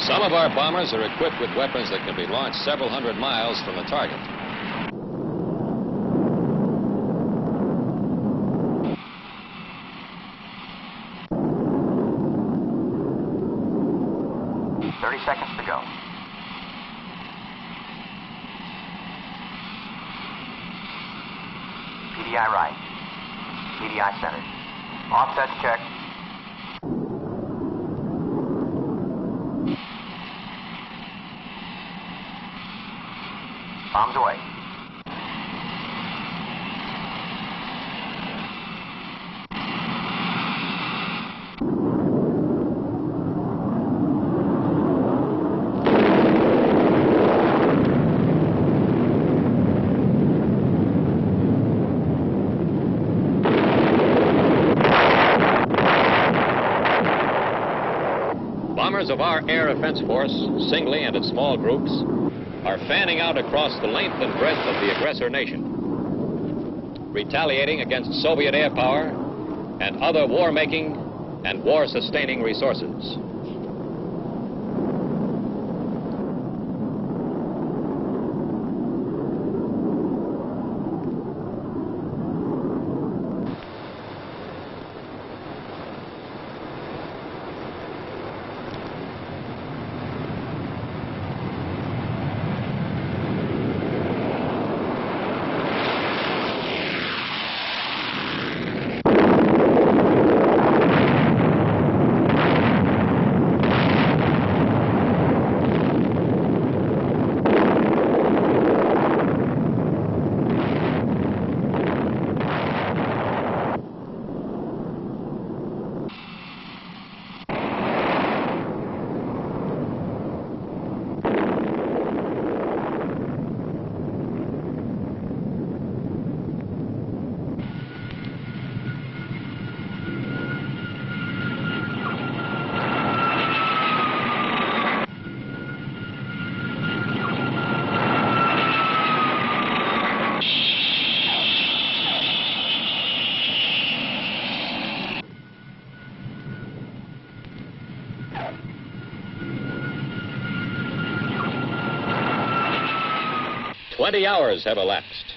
Some of our bombers are equipped with weapons that can be launched several hundred miles from the target. Seconds to go. PDI right. PDI center. Offset check. Bombs away. Bombers of our air offense force, singly and in small groups, are fanning out across the length and breadth of the aggressor nation, retaliating against Soviet air power and other war-making and war-sustaining resources. "20 hours have elapsed.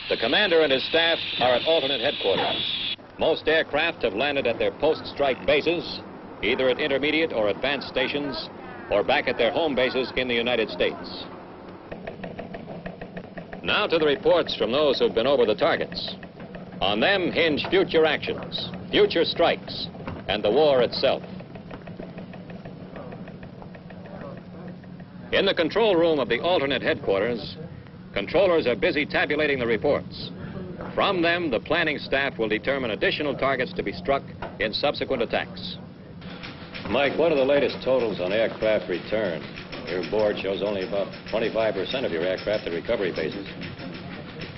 The commander and his staff are at alternate headquarters. Most aircraft have landed at their post-strike bases, either at intermediate or advanced stations, or back at their home bases in the United States. Now to the reports from those who've been over the targets. On them hinge future actions, future strikes, and the war itself. In the control room of the alternate headquarters, controllers are busy tabulating the reports. From them, the planning staff will determine additional targets to be struck in subsequent attacks." Mike, what are the latest totals on aircraft return? Your board shows only about 25% of your aircraft at recovery bases.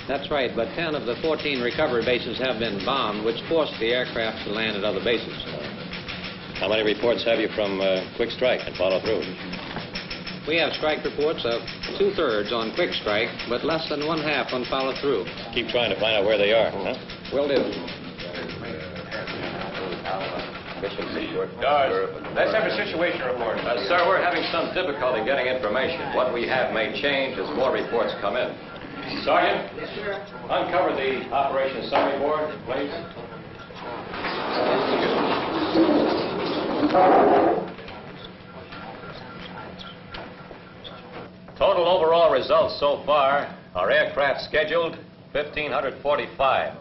That's right, but 10 of the 14 recovery bases have been bombed, which forced the aircraft to land at other bases. How many reports have you from quick strike and follow through? We have strike reports of 2/3 on quick strike, but less than 1/2 on follow through. Keep trying to find out where they are, huh? Will do. Guards, let's have a situation report. Sir, we're having some difficulty getting information. What we have may change as more reports come in. Sergeant? Yes, sir. Uncover the operation summary board, please. Total overall results so far are aircraft scheduled, 1,545.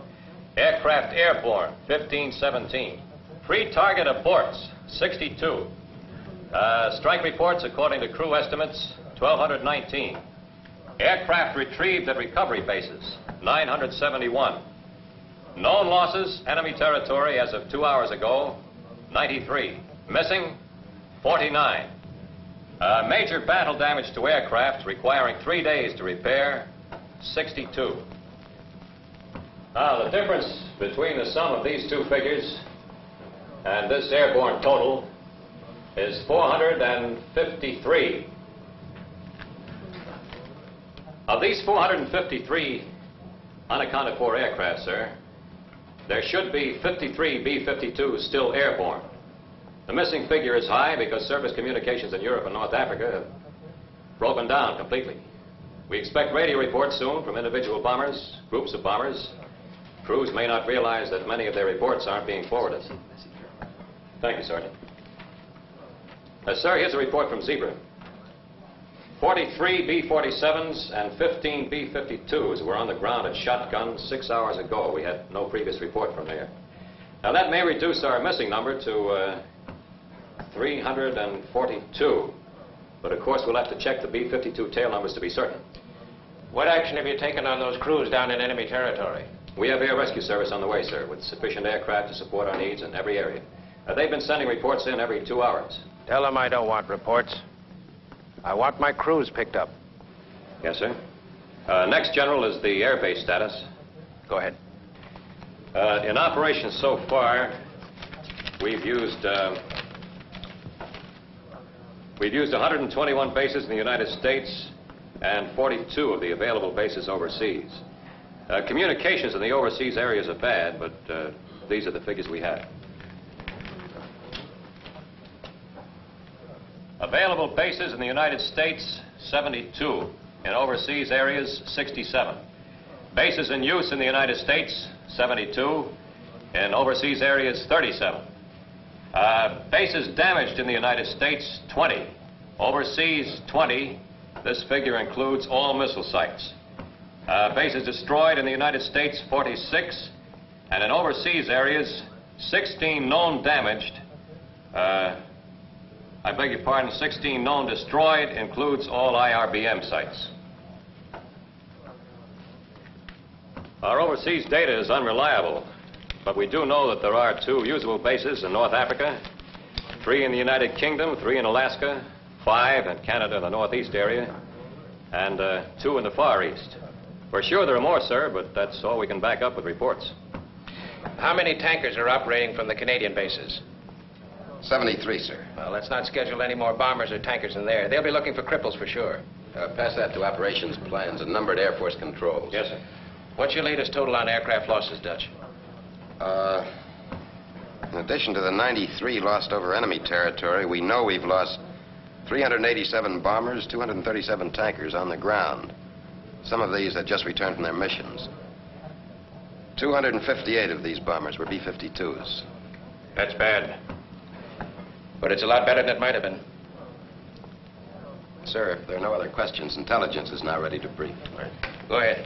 Aircraft airborne, 1,517. Free target aborts, 62. Strike reports, according to crew estimates, 1,219. Aircraft retrieved at recovery bases, 971. Known losses, enemy territory as of 2 hours ago, 93. Missing, 49. Major battle damage to aircraft requiring 3 days to repair, 62. Now, the difference between the sum of these two figures and this airborne total is 453. Of these 453 unaccounted for aircraft, sir, there should be 53 B-52s still airborne. The missing figure is high because surface communications in Europe and North Africa have broken down completely. We expect radio reports soon from individual bombers, groups of bombers. Crews may not realize that many of their reports aren't being forwarded. Thank you, Sergeant. Sir, here's a report from Zebra. 43 B-47s and 15 B-52s were on the ground at Shotgun 6 hours ago. We had no previous report from there. Now, that may reduce our missing number to 342. But, of course, we'll have to check the B-52 tail numbers to be certain. What action have you taken on those crews down in enemy territory? We have air rescue service on the way, sir, with sufficient aircraft to support our needs in every area. They've been sending reports in every 2 hours. Tell them I don't want reports. I want my crews picked up. Yes, sir. Next, General, is the air base status. Go ahead. In operations so far, we've used 121 bases in the United States and 42 of the available bases overseas. Communications in the overseas areas are bad, but these are the figures we have. Available bases in the United States, 72. In overseas areas, 67. Bases in use in the United States, 72. In overseas areas, 37. Bases damaged in the United States, 20. Overseas, 20. This figure includes all missile sites. Bases destroyed in the United States, 46. And in overseas areas, 16 known damaged. I beg your pardon, 16 known destroyed includes all IRBM sites. Our overseas data is unreliable, but we do know that there are 2 usable bases in North Africa, 3 in the United Kingdom, 3 in Alaska, 5 in Canada in the northeast area, and 2 in the Far East. We're sure there are more, sir, but that's all we can back up with reports. How many tankers are operating from the Canadian bases? 73, sir. Well, let's not schedule any more bombers or tankers in there. They'll be looking for cripples for sure. Pass that to operations plans and numbered Air Force controls. Yes, sir. What's your latest total on aircraft losses, Dutch? In addition to the 93 lost over enemy territory, we know we've lost 387 bombers, 237 tankers on the ground. Some of these had just returned from their missions. 258 of these bombers were B-52s. That's bad. But it's a lot better than it might have been. Sir, if there are no other questions, intelligence is now ready to brief. Go ahead.